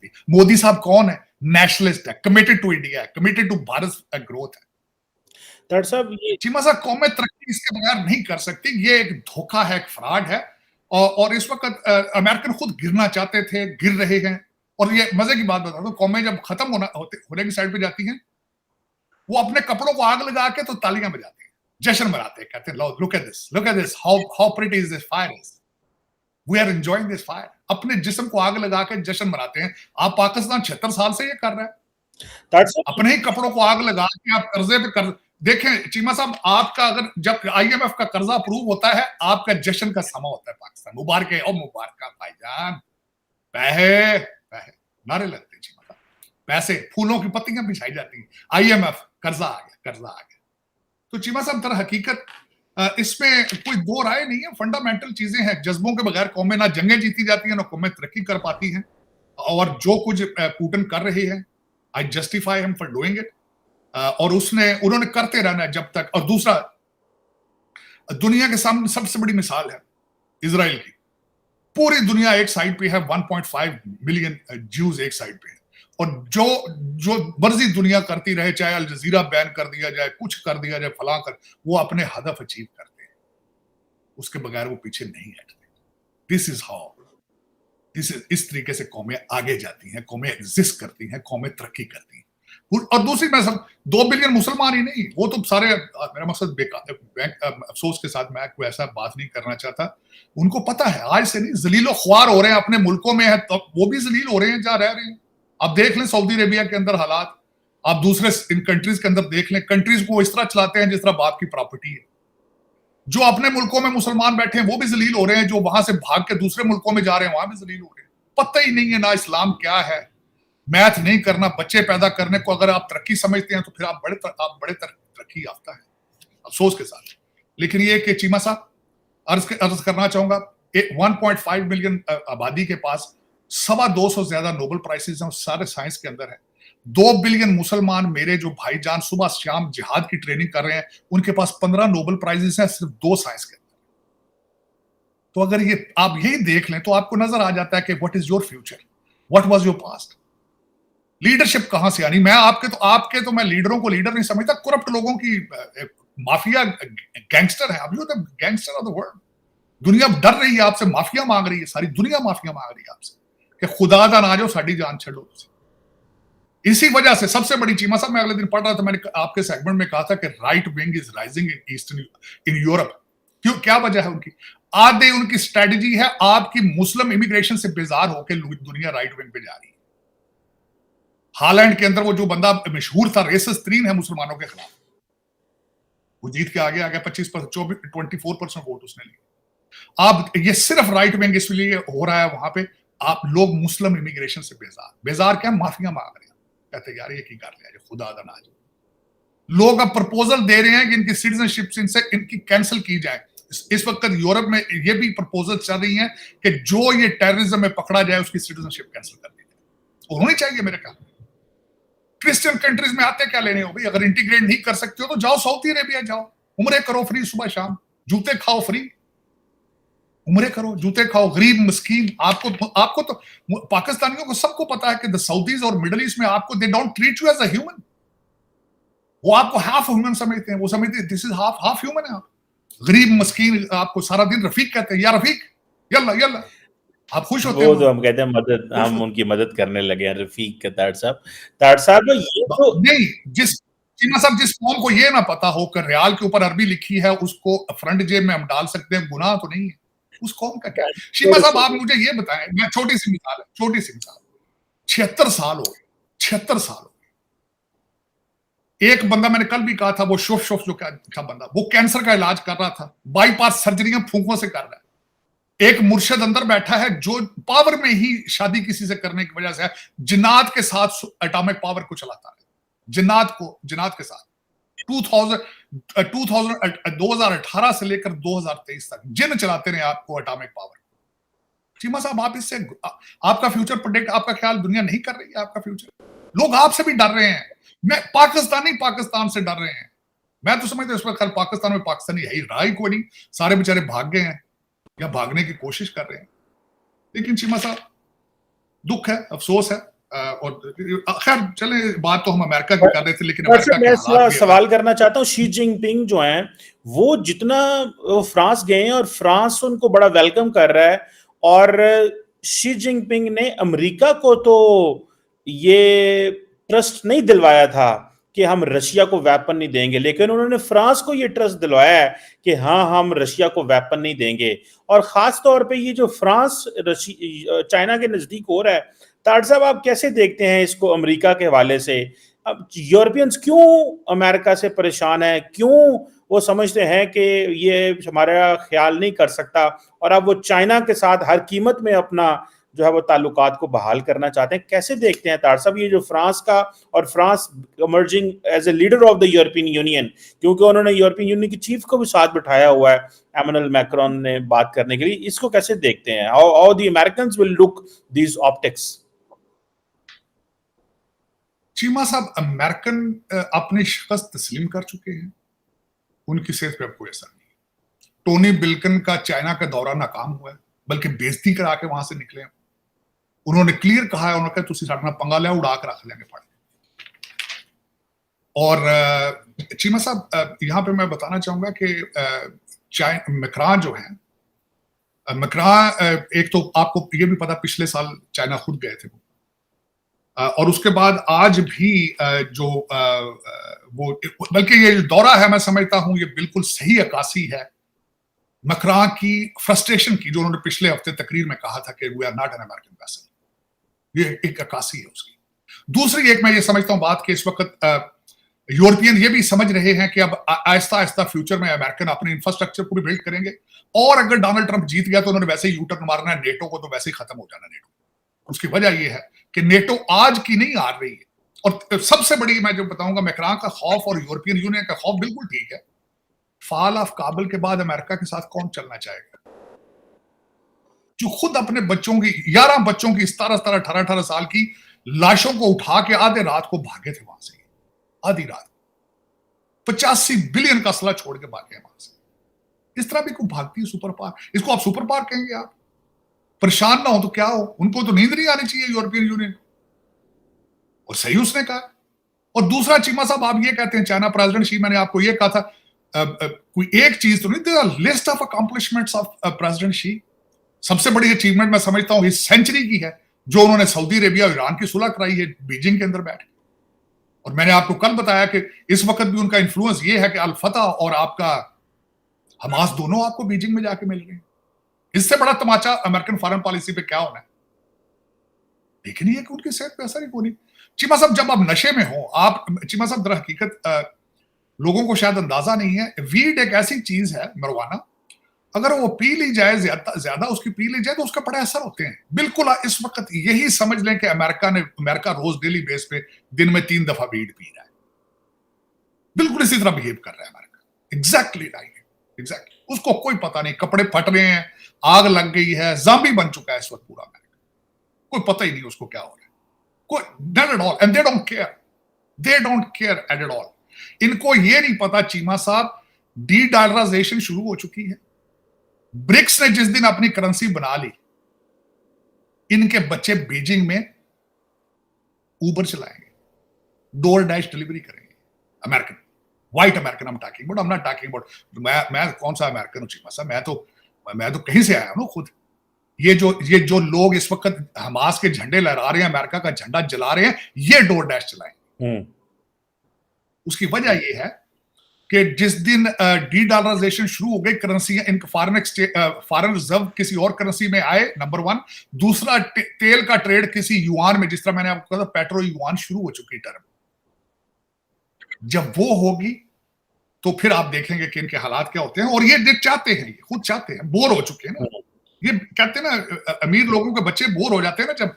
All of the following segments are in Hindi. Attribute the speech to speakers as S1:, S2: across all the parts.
S1: सकती। मोदी साहब कौन है? नेशनलिस्ट है, कमिटेड टू इंडिया है, कमिटेड टू भारत ग्रोथ है।
S2: डॉक्टर साहब ये
S1: चीमा साहब कौमें तरक्की इसके बगैर नहीं कर सकती। ये एक धोखा है, एक फ्रॉड है। और इस वक्त अमेरिकन खुद गिरना चाहते थे, गिर रहे हैं। और ये मजे की बात बता दो, कौमें जब खत्म होने की साइड पे जाती हैं, वो अपने कपड़ों को आग लगा के तो तालियां बजाते हैं, जश्न मनाते हैं, कहते हैं लो look at this how pretty is this fire is, we are enjoying this fire. अपने जिस्म को आग लगा के जश्न मनाते हैं। आप पाकिस्तान 76 साल से ये कर रहा है, अपने ही कपड़ों को आग लगा के आप कर्जे पे कर। देखें चीमा साहब, आपका अगर जब IMF का कर्जा अप्रूव होता है, आपका जश्न का समा होता है पाकिस्तान। मुबारक है, और मुबारक भाईजान, पैसे पैसे नारे लगते हैं चीमा साहब, पैसे फूलों की पत्तियां बिछाई जाती हैं। IMF कर्जा आ गया, कर्जा आ गया। तो चीमा साहब दर हकीकत इसमें कोई दो राय नहीं है, फंडामेंटल चीजें हैं। जज्बों के बगैर कौमें ना जंगें जीती जाती हैं, ना कौमें तरक्की कर पाती हैं। और जो कुछ पुतिन कर रही है, I justify him for doing it. और उन्होंने करते रहना है जब तक। और दूसरा, दुनिया के सामने सबसे बड़ी मिसाल है इजराइल की। पूरी दुनिया एक साइड पे है, 1.5 मिलियन ज्यूज एक साइड पे है, और जो मर्जी दुनिया करती रहे, चाहे अल जजीरा बैन कर दिया जाए, कुछ कर दिया जाए, फलां कर, वो अपने हदफ अचीव करते हैं। उसके बगैर वो पीछे नहीं हटते। दिस इज हाउ, इस तरीके से कौमें आगे जाती हैं, कौमें एग्जिस्ट करती हैं, कौमें तरक्की करती हैं। और दूसरी, मैं सब 2 बिलियन मुसलमान ही नहीं, वो तो सारे, मेरा मकसद अफसोस के साथ मैं कोई ऐसा बात नहीं करना चाहता। उनको पता है आज से नहीं, जलीलो ख्वार हो रहे हैं, अपने मुल्कों में है तो वो भी जलील हो रहे हैं जहां रह रहे हैं। आप देख लें सऊदी अरेबिया के अंदर हालात, आप दूसरे इन कंट्रीज के अंदर देख लें, कंट्रीज को इस तरह चलाते हैं जिस तरह बाप की प्रॉपर्टी है। जो अपने मुल्कों में मुसलमान बैठे हैं वो भी जलील हो रहे हैं, जो वहां से भाग के दूसरे मुल्कों में जा रहे हैं वहां भी जलील हो रहे हैं। पता ही नहीं है ना इस्लाम क्या है, मैथ नहीं करना, बच्चे पैदा करने को अगर आप तरक्की समझते हैं तो फिर आप बड़े तरक्की याफ्ता है, अफसोस के साथ। लेकिन ये कि चीमा साहब, अर्ज करना चाहूंगा, 1.5 मिलियन आबादी के पास 225 से ज्यादा नोबेल प्राइजेस हैं, सारे साइंस के अंदर है। 2 बिलियन मुसलमान मेरे जो भाईजान सुबह शाम जिहाद की ट्रेनिंग कर रहे हैं, उनके पास 15 नोबेल प्राइजेस हैं सिर्फ 2 साइंस के अंदर। तो अगर ये आप यही देख लें तो आपको नजर आ जाता है कि what is your future, what was your past. Leadership कहां से आनी? मैं आपके तो मैं लीडरों को लीडर नहीं समझता, करप्ट लोगों की माफिया गैंगस्टर है। अभी तो गैंगस्टर ऑफ द वर्ल्ड। दुनिया डर रही है आपसे, माफिया मांग रही है, सारी दुनिया माफिया मांग रही है आपसे कि खुदा दा ना जाओ, साड़ी जान छड़ो। इसी वजह से सबसे बड़ी चीमा साहब, मैं अगले दिन पढ़ रहा था, मैंने आपके सेगमेंट में कहा था कि right wing is rising in eastern in Europe. क्यों, क्या वजह है उनकी? आधे उनकी स्ट्रेटजी है आपकी मुस्लिम इमिग्रेशन से बेजार होकर दुनिया राइट विंग पे जा रही है। हालैंड के अंदर वो जो बंदा मशहूर था, रेसिस्ट तरीन है मुसलमानों के खिलाफ, वो जीत के आगे आ गया, 24% वोट उसने लिए। आप ये सिर्फ राइट विंग इसलिए हो रहा है वहां पे, आप लोग मुस्लिम इमिग्रेशन से बेजार क्या माफिया मांग रहे हैं, कहते यार ये की कर रहे हैं, खुदा दा ना। लोग अब प्रपोजल दे रहे हैं कि इनकी सिटीजनशिप इनसे इनकी कैंसिल की जाए। इस वक्त यूरोप में ये भी प्रपोजल चल रही है कि जो ये टेररिज्म में पकड़ा जाए उसकी सिटीजनशिप कैंसिल कर दी जाए। होनी चाहिए मेरे ख्याल में। क्रिश्चियन कंट्रीज में आते क्या लेने हो भाई? अगर इंटीग्रेट नहीं कर सकते हो तो जाओ सऊदी अरेबिया, जाओ उम्रे करो फ्री, सुबह शाम जूते खाओ फ्री, उम्रे करो, जूते खाओ, गरीब मस्कीन। आपको तो पाकिस्तानियों को सबको पता है कि द सऊदीज और मिडिल ईस्ट में आपको they don't treat you as a human. वो आपको हाफ ह्यूमन समझते हैं, वो समझते हैं दिस इज हाफ ह्यूमन है आप। गरीब मस्कीन आपको सारा दिन रफीक कहते हैं, या रफीक यल्ला यल्ला, आप खुश होते हैं?
S2: वो तो हम कहते हैं मदद, हम उनकी मदद करने लगे हैं रफीक के। ताड़ साहब ये तो
S1: नहीं, चीमा साहब जिस कौम को ये ना पता हो कि रियाल के ऊपर अरबी लिखी है उसको फ्रंट जेब में हम डाल सकते हैं, गुनाह तो नहीं है, उस कौम का क्या? शीमा साहब आप मुझे ये बताएं, मैं छोटी सी मिसाल 76 साल हो गए, 76 साल हो गए। एक बंदा मैंने कल भी कहा था, वो शोफ जो था बंदा, वो कैंसर का इलाज कर रहा था, बाईपास सर्जरियां फूंकों से कर रहा है। एक मुर्शिद अंदर बैठा है जो पावर में ही शादी किसी से करने की वजह से जिन्नात के साथ एटॉमिक पावर को चलाता है, जिन्नात के साथ 2018 से लेकर 2023 तक जिन चलाते रहे आपको एटॉमिक पावर। चीमा साहब आप इससे आपका फ्यूचर प्रोडिक्ट, आपका ख्याल दुनिया नहीं कर रही है आपका फ्यूचर। लोग आपसे भी डर रहे हैं, मैं पाकिस्तान से डर रहे हैं। मैं तो समझता हूं इस वक्त पाकिस्तान में पाकिस्तानी है ही रहा ही कोई नहीं, सारे बेचारे भाग गए हैं या भागने की कोशिश कर रहे हैं। लेकिन चीमा साहब दुख है, अफसोस है, और खैर चले, बात तो हम अमेरिका की कर रहे थे, लेकिन
S2: वैसे
S1: अमेरिका के
S2: मैं
S1: हालात भी
S2: सवाल करना चाहता हूँ, शी जिनपिंग जो हैं वो जितना फ्रांस गए हैं और फ्रांस उनको बड़ा वेलकम कर रहा है, और शी जिनपिंग ने अमेरिका को तो ये ट्रस्ट नहीं दिलवाया था कि हम रशिया को वेपन नहीं देंगे, लेकिन उन्होंने फ्रांस को ये ट्रस्ट दिलवाया है कि हाँ हम रशिया को वेपन नहीं देंगे। और खास तौर पे ये जो फ्रांस चाइना के नजदीक हो रहा है, ताड़ साहब आप कैसे देखते हैं इसको अमेरिका के हवाले से? अब यूरोपियंस क्यों अमेरिका से परेशान है, क्यों वो समझते हैं कि ये हमारा ख्याल नहीं कर सकता, और अब वो चाइना के साथ हर कीमत में अपना जो है वो ताल्लुकात को बहाल करना चाहते हैं? कैसे देखते हैं ताड़ साहब ये जो फ्रांस का, और France emerging as a leader of the European Union, क्योंकि उन्होंने यूरोपियन यूनियन की चीफ को भी साथ बिठाया हुआ है एमैनुअल मैक्रोन ने बात करने के लिए, इसको कैसे देखते हैं? How the Americans will look these optics?
S1: Cheema साहब, अमेरिकन अपनी शिकस्त तस्लीम कर चुके हैं, उनकी सेहत पे अब कोई असर नहीं। टोनी बिल्कन का चाइना का दौरा नाकाम हुआ है, बल्कि बेइज्जती करा के वहां से निकले हैं। उन्होंने क्लियर कहा है, उन्होंने कहा तुसी साडे नाल पंगा लिया, उड़ा के रख लेंगे फड़। और चीमा साहब, यहाँ पे मैं बताना चाहूंगा कि मैक्रॉन जो है, मैक्रॉन एक तो आपको ये भी पता पिछले साल चाइना खुद गए थे वो, और उसके बाद आज भी जो वो, बल्कि ये दौरा है मैं समझता हूं ये बिल्कुल सही अक्कासी है मैक्रॉन की फ्रस्ट्रेशन की, जो उन्होंने पिछले हफ्ते तकरीर में कहा था कि we are not an American vessel. ये एक अक्कासी है उसकी। दूसरी एक मैं ये समझता हूं बात कि इस वक्त यूरोपियन ये भी समझ रहे हैं कि अब आहिस्ता आहिस्ता फ्यूचर में अमेरिकन अपने इंफ्रास्ट्रक्चर को भी बिल्ड करेंगे, और अगर डोनाल्ड ट्रंप जीत गया तो उन्होंने वैसे ही यूटर्न मारना है, नेटो को तो वैसे ही खत्म हो जाना नेटो। उसकी वजह यह है कि नेटो आज की नहीं हार रही है, और सबसे बड़ी मैं जो बताऊंगा मैक्रॉन का खौफ और यूरोपियन यूनियन का खौफ बिल्कुल ठीक है। फाल ऑफ काबुल के बाद अमेरिका के साथ कौन चलना चाहेगा, जो खुद अपने बच्चों की 11 बच्चों की 17 18 साल की लाशों को उठा के आधे रात को भागे थे वहां से, आधी रात 85 बिलियन का असला छोड़ के भागे वहां से। इस तरह भी कोई भागती है सुपर पावर, इसको आप सुपर पावर कहेंगे? आप परेशान ना हो तो क्या हो, उनको तो नींद नहीं आनी चाहिए यूरोपियन यूनियन, और सही उसने कहा। और दूसरा चीमा साहब, आप ये कहते हैं चाइना प्रेसिडेंट शी, मैंने आपको ये कहा था कोई एक चीज तो नहीं, there are list of accomplishments of President Xi. सबसे बड़ी अचीवमेंट मैं समझता हूं इस सेंचुरी की है जो उन्होंने सऊदी अरेबिया और ईरान की सुलह कराई है बीजिंग के अंदर बैठ के। और मैंने आपको कल बताया कि इस वक्त भी उनका इन्फ्लुएंस ये है कि अल फतह और आपका हमास दोनों आपको बीजिंग में जाके मिल रहे हैं। इससे बड़ा तमाचा अमेरिकन फॉरेन पॉलिसी पे क्या होना है? लेकिन ये कि उनकी सेहत पे असर ही कोई नहीं। चीमा साहब, जब आप नशे में हो, आप चीमा साहब दर हकीकत लोगों को शायद अंदाजा नहीं है, वीड एक ऐसी चीज है मरवाना, अगर वो पी ली जाए ज्यादा उसकी पी ली जाए तो उसका बड़ा असर होते हैं। बिल्कुल इस वक्त यही समझ लें कि अमेरिका रोज डेली बेस पे दिन में 3 दफा वीड पी रहा है, बिल्कुल इसी तरह बिहेव कर रहा है अमेरिका। Exactly right, exactly. उसको कोई पता नहीं, कपड़े फट रहे हैं, आग लग गई है, ज़ॉम्बी बन चुका है इस वक्त पूरा अमेरिका, कोई पता ही नहीं उसको क्या हो रहा है, कोई not at all, and they don't care at all. इनको ये नहीं पता चीमा साहब, डी डॉलराइजेशन शुरू हो चुकी है। ब्रिक्स ने जिस दिन अपनी करेंसी बना ली, इनके बच्चे बीजिंग में ऊबर चलाएंगे, डोर डैश डिलीवरी करेंगे। American, white American I'm talking about, I'm not talking about मैं कौन सा अमेरिकन हूं चीमा साहब, मैं तो कहीं से आया हूं खुद। ये जो लोग इस वक्त हमास के झंडे लहरा रहे हैं, अमेरिका का झंडा जला रहे हैं, ये डोर डैश चलाएंगे। उसकी वजह यह है कि जिस दिन डी डॉलराइजेशन शुरू हो गई, करेंसी इनका फॉरेन रिजर्व किसी और करेंसी में आए, नंबर 1। दूसरा, तेल का ट्रेड किसी युआन में, जिस तरह मैंने आपको कहा था पेट्रो युआन शुरू हो चुकी टर्म। जब वो होगी तो फिर आप देखेंगे कि इनके हालात क्या होते हैं। और ये चाहते हैं, ये खुद चाहते हैं, बोर हो चुके हैं ना। ये कहते हैं ना, अमीर लोगों के बच्चे बोर हो जाते हैं ना, जब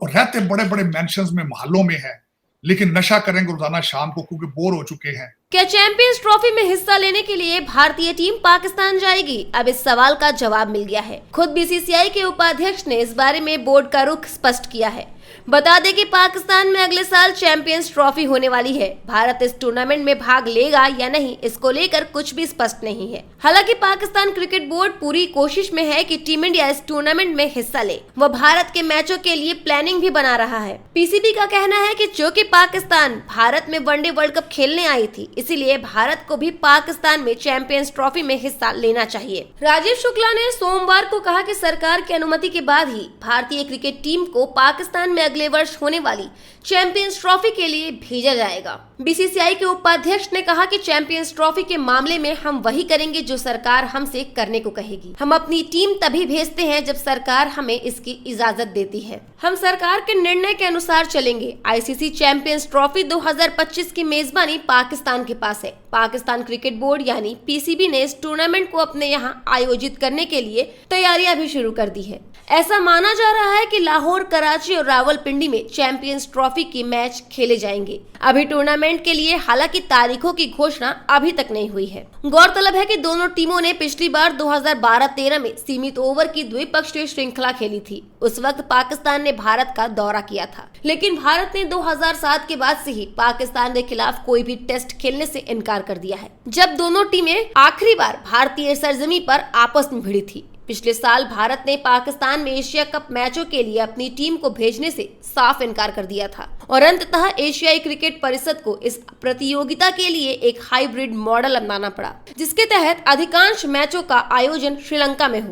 S1: रहते बड़े बड़े मैंशंस में, महलों में है, लेकिन नशा करेंगे रोजाना शाम को क्योंकि बोर हो चुके हैं।
S3: क्या चैंपियंस ट्रॉफी में हिस्सा लेने के लिए भारतीय टीम पाकिस्तान जाएगी? अब इस सवाल का जवाब मिल गया है। खुद बीसीसीआई के उपाध्यक्ष ने इस बारे में बोर्ड का रुख स्पष्ट किया है। बता दें कि पाकिस्तान में अगले साल चैंपियंस ट्रॉफी होने वाली है। भारत इस टूर्नामेंट में भाग लेगा या नहीं, इसको लेकर कुछ भी स्पष्ट नहीं है। हालांकि पाकिस्तान क्रिकेट बोर्ड पूरी कोशिश में है कि टीम इंडिया इस टूर्नामेंट में हिस्सा ले। वह भारत के मैचों के लिए प्लानिंग भी बना रहा है। पीसीबी का कहना है कि चूंकि पाकिस्तान भारत में वनडे वर्ल्ड कप खेलने आई थी, इसीलिए भारत को भी पाकिस्तान में चैंपियंस ट्रॉफी में हिस्सा लेना चाहिए। राजीव शुक्ला ने सोमवार को कहा कि सरकार की अनुमति के बाद ही भारतीय क्रिकेट टीम को पाकिस्तान में अगले वर्ष होने वाली चैंपियंस ट्रॉफी के लिए भेजा जाएगा। बीसीसीआई के उपाध्यक्ष ने कहा कि चैंपियंस ट्रॉफी के मामले में हम वही करेंगे जो सरकार हमसे करने को कहेगी। हम अपनी टीम तभी भेजते हैं जब सरकार हमें इसकी इजाजत देती है। हम सरकार के निर्णय के अनुसार चलेंगे। आईसीसी चैंपियंस ट्रॉफी 2025 की मेजबानी पाकिस्तान के पास है। पाकिस्तान क्रिकेट बोर्ड यानी पीसीबी ने इस टूर्नामेंट को अपने यहाँ आयोजित करने के लिए तैयारियां भी शुरू कर दी है। ऐसा माना जा रहा है कि लाहौर, कराची और रावलपिंडी में चैंपियंस ट्रॉफी के मैच खेले जाएंगे। अभी टूर्नामेंट के लिए हालांकि तारीखों की घोषणा अभी तक नहीं हुई है। गौरतलब है कि दोनों टीमों ने पिछली बार 2012-13 में सीमित ओवर की द्विपक्षीय श्रृंखला खेली थी। उस वक्त पाकिस्तान ने भारत का दौरा किया था, लेकिन भारत ने 2007 के बाद से ही पाकिस्तान के खिलाफ कोई भी टेस्ट खेलने से इनकार कर दिया है, जब दोनों टीमें आखिरी बार भारतीय सरजमी पर आपस में भिड़ी थी। पिछले साल भारत ने पाकिस्तान में एशिया कप मैचों के लिए अपनी टीम को भेजने से साफ इनकार कर दिया था और अंततः एशियाई क्रिकेट परिषद को इस प्रतियोगिता के लिए एक हाइब्रिड मॉडल अपनाना पड़ा, जिसके तहत अधिकांश मैचों का आयोजन श्रीलंका में हुआ।